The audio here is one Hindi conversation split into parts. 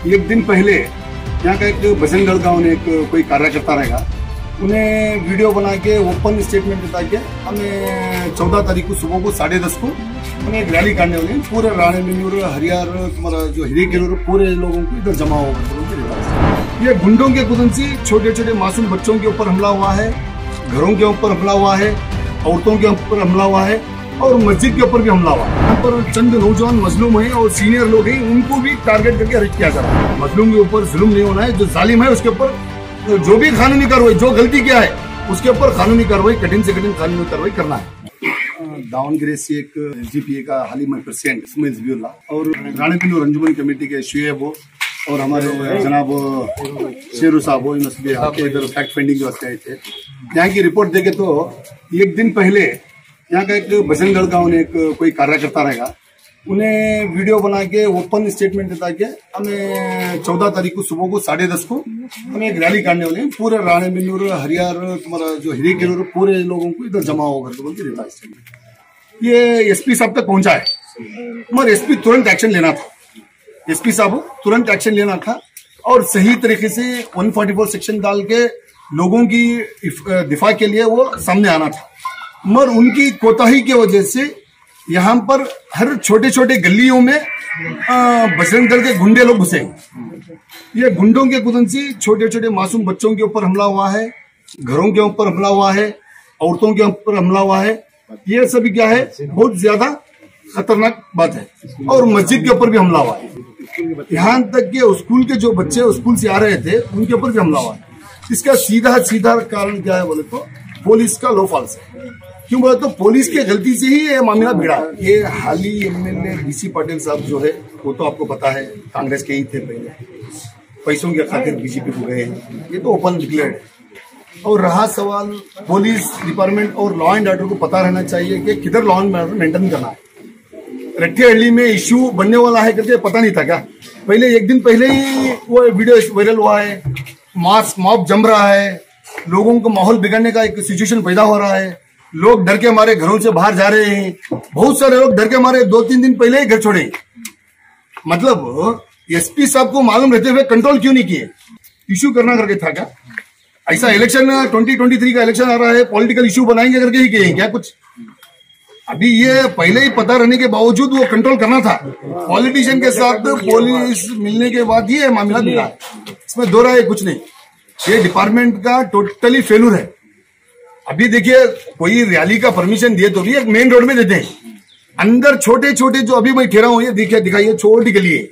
एक दिन पहले यहाँ का एक भजन दल का उन्हें कोई कार्यकर्ता रहेगा, उन्हें वीडियो बना के ओपन स्टेटमेंट देता के हमें 14 तारीख को सुबह को 10:30 को उन्हें एक रैली काटने वाले पूरे राणेबेन्नूर हरियार तुम्हारा जो हिरेकेलूर पूरे लोगों को इधर जमा होगा। ये गुंडों के कुदन से छोटे छोटे मासूम बच्चों के ऊपर हमला हुआ है, घरों के ऊपर हमला हुआ है, औरतों के ऊपर हमला हुआ है और मस्जिद के ऊपर भी हमला हुआ है। यहाँ पर चंद नौजवान मजलूम हैं और सीनियर लोग हैं, उनको भी टारगेट करके अरेस्ट किया जा रहा है। मजलूम के ऊपर जुल्म नहीं होना है, जो जालिम है उसके ऊपर जो भी कानूनी कार्रवाई, जो गलती किया है उसके ऊपर कानूनी कार्रवाई, कठिन से कठिन कानूनी कार्रवाई करना है। दावनगिरी से एक जीपीए का हाल ही में प्रेसिडेंट इस्माइल ज़बीउल्लाह और राणेबेन्नूर अंजुमन कमेटी के शुएब और हमारे जनाब शेरू साहब इन इधर फैक्ट फाइंडिंग के वास्ते आए थे। यहाँ की रिपोर्ट देखे तो एक दिन पहले यहाँ का एक भजन दल का उन्हें कोई कार्यकर्ता रहेगा, उन्हें वीडियो बना के ओपन स्टेटमेंट देता के हमें 14 तारीख को सुबह को 10:30 को हमें एक रैली काटने वाले पूरे राणेबेन्नूर हरियार तुम्हारा जो हिरेकेलूर पूरे लोगों को इधर जमा होगा तो बोल के देता है। ये एसपी साहब तक पहुंचा है, मगर एसपी तुरंत एक्शन लेना था, एसपी साहब तुरंत एक्शन लेना था और सही तरीके से 144 सेक्शन डाल के लोगों की दिफा के लिए वो सामने आना था, मगर उनकी कोताही की वजह से यहाँ पर हर छोटे छोटे गलियों में बजरंग दल के गुंडे लोग घुसे। ये गुंडों के कुदन से छोटे छोटे मासूम बच्चों के ऊपर हमला हुआ है, घरों के ऊपर हमला हुआ है, औरतों के ऊपर हमला हुआ है। ये सभी क्या है, बहुत ज्यादा खतरनाक बात है। और मस्जिद के ऊपर भी हमला हुआ है, यहाँ तक कि स्कूल के जो बच्चे स्कूल से आ रहे थे उनके ऊपर भी हमला हुआ है। इसका सीधा सीधा कारण क्या है बोले तो पुलिस का लो फॉल्स है। क्यों बोले तो पुलिस की गलती से ही ये मामला भिड़ा। ये हाल ही एमएलए बीसी पाटिल साहब जो है वो तो आपको पता है कांग्रेस के ही थे, पहले पैसों के खातिर बीजेपी को गए, ये तो ओपन डिक्लेयर्ड है। और रहा सवाल पुलिस डिपार्टमेंट और लॉ एंड ऑर्डर को पता रहना चाहिए कि किधर लॉ एंड ऑर्डर मेंटेन करना है। रट्टीहल्ली में इश्यू बनने वाला है करके पता नहीं था क्या? पहले एक दिन पहले ही वो वीडियो वायरल हुआ है, मास मॉब जम रहा है, लोगों को माहौल बिगड़ने का एक सिचुएशन पैदा हो रहा है, लोग डर के मारे घरों से बाहर जा रहे हैं, बहुत सारे लोग डर के मारे 2-3 दिन पहले ही घर छोड़े। मतलब एसपी साहब को मालूम रहते हुए कंट्रोल क्यों नहीं किए? इश्यू करना करके था क्या? ऐसा इलेक्शन 2023 का इलेक्शन आ रहा है, पॉलिटिकल इश्यू बनाएंगे करके ही किए क्या कुछ? अभी ये पहले ही पता रहने के बावजूद वो कंट्रोल करना था। पॉलिटिशियन के साथ पुलिस मिलने के बाद ही मामला मिला है, इसमें दो राय कुछ नहीं। ये डिपार्टमेंट का टोटली फेल्यूर है। अभी देखिए कोई रैली का परमिशन दिए तो भी एक मेन रोड में देते हैं, अंदर छोटे छोटे जो अभी मैं ठहरा हूं ये दिखाइए छोटी गली है,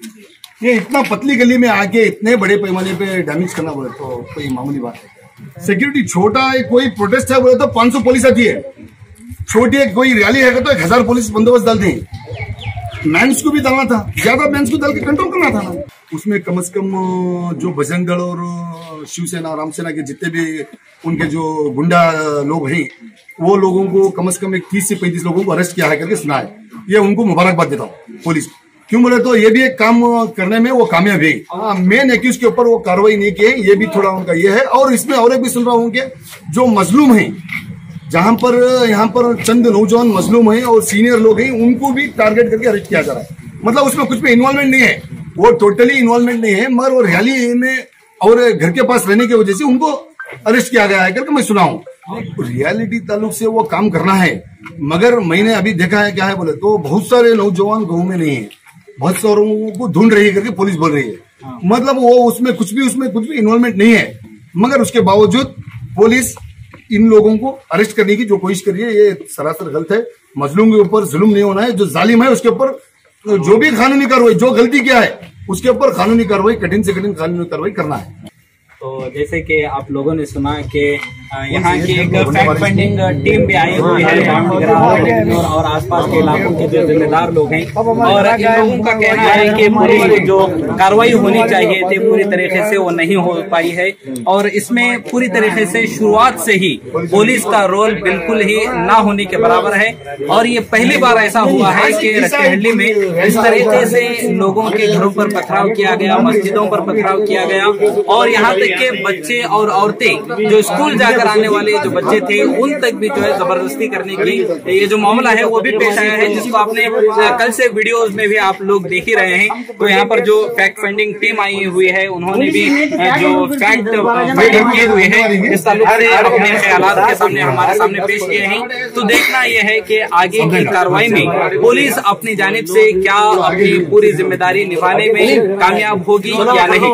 ये इतना पतली गली में आके इतने बड़े पैमाने पे डैमेज करना बोले तो कोई मामूली बात है। सिक्योरिटी छोटा है, कोई प्रोटेस्ट है बोले तो 500 पुलिस आती है, छोटी एक कोई रैली है तो 1000 पुलिस बंदोबस्त डालते हैं। मैंस को भी डालना था, ज्यादा मैंस को डाल के कंट्रोल करना था ना। उसमें कम से कम जो बजरंग दल और शिवसेना रामसेना के जितने भी उनके जो गुंडा लोग हैं वो लोगों को कम से कम 30 से 35 लोगों को अरेस्ट किया है करके सुना है। ये उनको मुबारकबाद देता हूँ पुलिस। क्यों बोले तो ये भी एक काम करने में वो कामयाब है। मेन एक्यूज के ऊपर वो कार्रवाई नहीं की, ये भी थोड़ा उनका ये है। और इसमें और एक भी सुन रहा हूँ कि जो मजलूम है, जहां पर यहाँ पर चंद नौजवान मजलूम हैं और सीनियर लोग हैं, उनको भी टारगेट करके अरेस्ट किया जा रहा है। मतलब उसमें कुछ भी इन्वॉल्वमेंट नहीं है, वो टोटली इन्वॉल्वमेंट नहीं है, मगर वो रैली में और घर के पास रहने की वजह से उनको अरेस्ट किया गया है करके मैं सुना हूँ। रियलिटी ताल्लुक से वो काम करना है, मगर मैंने अभी देखा है क्या है बोले तो बहुत सारे नौजवान गाँव में नहीं है, बहुत सारों को ढूंढ रही है करके पुलिस बोल रही है। मतलब वो उसमें कुछ भी इन्वॉल्वमेंट नहीं है, मगर उसके बावजूद पुलिस इन लोगों को अरेस्ट करने की जो कोशिश कर रही है ये सरासर गलत है। मजलूम के ऊपर जुल्म नहीं होना है, जो जालिम है उसके ऊपर जो भी कानूनी कार्रवाई, जो गलती किया है उसके ऊपर कानूनी कार्रवाई, कठिन से कठिन कानूनी कार्रवाई करना है। तो जैसे कि आप लोगों ने सुना कि यहाँ की एक फैक्ट फाइंडिंग टीम भी आई हुई है और आसपास के इलाकों के जो जिम्मेदार लोग हैं, और इन लोगों का कहना है कि पूरी जो कार्रवाई होनी चाहिए थी पूरी तरीके से वो नहीं हो पाई है। और इसमें पूरी तरीके से शुरुआत से ही पुलिस का रोल बिल्कुल ही ना होने के बराबर है। और ये पहली बार ऐसा हुआ है कि रट्टीहल्ली में इस तरीके से लोगों के घरों पर पथराव किया गया, मस्जिदों पर पथराव किया गया, और यहाँ तक के बच्चे और औरतें जो स्कूल जाकर लेकर आने वाले जो बच्चे थे उन तक भी जो है जबरदस्ती करने की ये जो मामला है वो भी पेश आया है, जिसको आपने कल से वीडियोस में भी आप लोग देख ही रहे हैं। तो यहाँ पर जो फैक्ट फाइंडिंग टीम आई हुई है उन्होंने भी जो फैक्ट फाइंडिंग किए हुए हैं इस ताल्लुक से अपने ख्यालात के सामने हमारे सामने पेश किए हैं। तो देखना यह है कि आगे की कार्रवाई में पुलिस अपनी जानिब से क्या अपनी पूरी जिम्मेदारी निभाने में कामयाब होगी या नहीं।